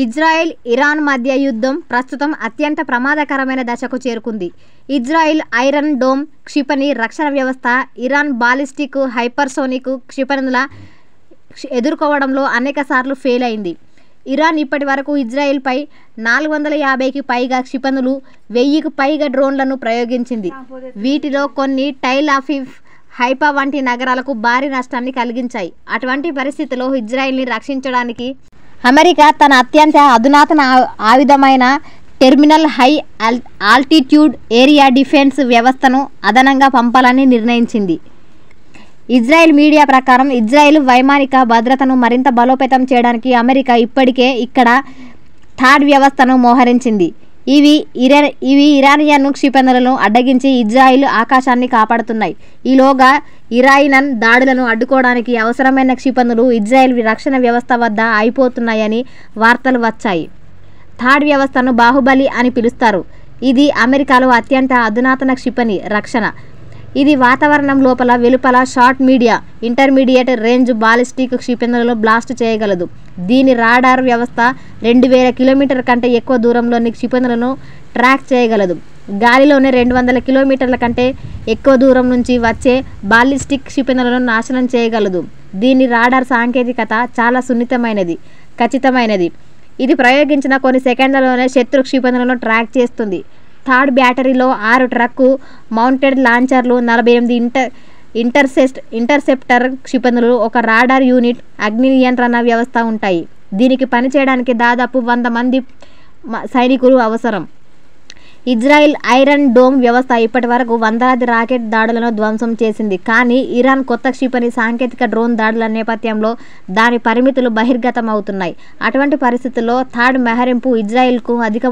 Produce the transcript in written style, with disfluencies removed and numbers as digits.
Israel, Iran మధ్య యుద్ధం ప్రస్తుతం అత్యంత ప్రమాదకరమైన దశకు చేరుకుంది. ఇజ్రాయెల్ ఐరన్ డోమ్ క్షిపణి రక్షణ వ్యవస్థ ఇరాన్ బాలిస్టిక్ హైపర్సోనిక్ క్షిపణుల ఎదుర్కోవడంలో అనేకసార్లు ఫెయిల్ అయింది. ఇరాన్ ఇప్పటి వరకు ఇజ్రాయెల్పై 450కి పైగా క్షిపణులు, 1000కి పైగా డ్రోన్లను ప్రయోగించింది. వీటిలో కొన్ని టెల్ అవీవ్, హైఫా వంటి నగరాలకు భారీ నష్టాన్ని కలిగించాయి. అటువంటి పరిస్థితుల్లో ఇజ్రాయెల్ని రక్షించడానికి అమెరికా తన అత్యంత అధునాతన ఆయుధమైన terminal high altitude area defence వ్యవస్థను అదనంగా పంపాలని నిర్ణయించింది. ఇజ్రాయెల్ మీడియా ప్రకారం ఇజ్రాయెల్ వైమానిక భద్రతను మరింత బలోపేతం చేయడానికి అమెరికా ఇప్పటికే ఇక్కడ థాడ్ వ్యవస్థను మోహరించింది. ఇవి ఇరానియన్ క్షిపణులను అడ్డగించి ఇజ్రాయెల్ ఆకాశాన్ని కాపాడుతున్నాయి. ఈలోగా ఇరాన్ దాడులను అడ్డుకోవడానికి అవసరమైన క్షిపణులు ఇజ్రాయెల్ రక్షణ వ్యవస్థ వద్ద అయిపోతున్నాయని వార్తలు వచ్చాయి. థాడ్ వ్యవస్థను బాహుబలి అని పిలుస్తారు. ఇది అమెరికాలో అత్యంత అధునాతన క్షిపణి రక్షణ. ఇది వాతావరణం లోపల వెలుపల short media intermediate range ballistic క్షిపణులను బ్లాస్ట్ చేయగలదు. దీని రాడార్ వ్యవస్థ 2000 కిలోమీటర్ల కంటే ఎక్కువ దూరంలోని క్షిపణులను ట్రాక్ చేయగలదు. గాలిలోనే 200 కిలోమీటర్ల కంటే ఎక్కువ దూరం నుంచి వచ్చే బాలిస్టిక్ క్షిపణులను నాశనం చేయగలదు. దీని రాడార్ సాంకేతికత చాలా సున్నితమైనది, ఖచ్చితమైనది. ఇది ప్రయోగించిన కొన్ని సెకండ్లలోనే శత్రు క్షిపణులను ట్రాక్ చేస్తుంది. థాడ్ బ్యాటరీలో 6 ట్రక్ మౌంటెడ్ లాంచర్లు, 48 ఇంటర్సెప్టర్ క్షిపణులు, ఒక రాడార్ యూనిట్, అగ్ని నియంత్రణ వ్యవస్థ ఉంటాయి. దీనికి పనిచేయడానికి దాదాపు 100 మంది సైనికులు అవసరం. ఇజ్రాయెల్ ఐరన్ డోమ్ వ్యవస్థ ఇప్పటి వరకు వందలాది రాకెట్ దాడులను ధ్వంసం చేసింది. కానీ ఇరాన్ కొత్త క్షిపణి సాంకేతిక డ్రోన్ దాడుల నేపథ్యంలో దాని పరిమితులు బహిర్గతం అవుతున్నాయి. అటువంటి పరిస్థితుల్లో థాడ్ మోహరింపు ఇజ్రాయెల్కు అధిక